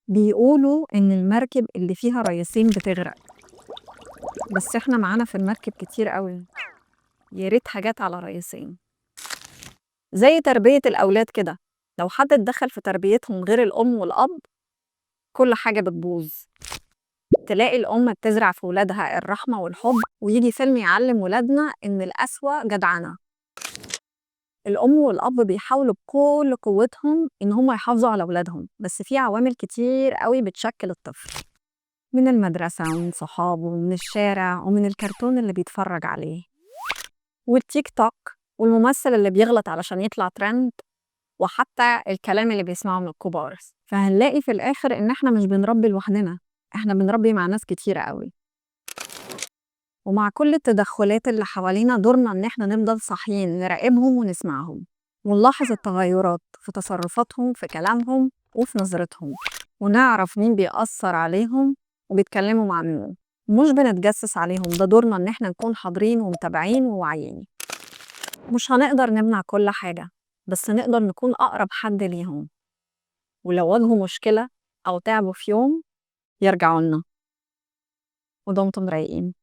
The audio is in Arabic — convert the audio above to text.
بيقولوا إن المركب اللي فيها ريّسين بتغرق، بس إحنا معانا في المركب كتير أوي، يا ريتها جات على ريّسين. زي تربية الأولاد كده، لو حد اتدخّل في تربيتهم غير الأم والأب، كل حاجة بتبوظ. تلاقي الأم بتزرع في ولادها الرحمة والحب، وييجي فيلم يعلّم ولادنا إن القسوة جدعنة. الأم والأب بيحاولوا بكل قوتهم إن هم يحافظوا على ولادهم، بس في عوامل كتير أوي بتشكِّل الطفل، من المدرسة ومن صحابه ومن الشارع ومن الكرتون اللي بيتفرّج عليه، والتيك توك والممثل اللي بيغلط علشان يطلع ترند، وحتى الكلام اللي بيسمعه من الكبار. فهنلاقي في الآخر إن إحنا مش بنربي لوحدنا، إحنا بنربي مع ناس كتيرة أوي. ومع كل التدخلات اللي حوالينا دورنا إن إحنا نفضل صاحيين نراقبهم ونسمعهم، ونلاحظ التغيرات في تصرفاتهم، في كلامهم وفي نظرتهم، ونعرف مين بيأثر عليهم وبيتكلموا مع مين. مش بنتجسس عليهم، ده دورنا إن إحنا نكون حاضرين ومتابعين وواعيين. مش هنقدر نمنع كل حاجة، بس نقدر نكون أقرب حد ليهم، ولو واجهوا مشكلة أو تعبوا في يوم يرجعوا لنا. ودمتم رايقين.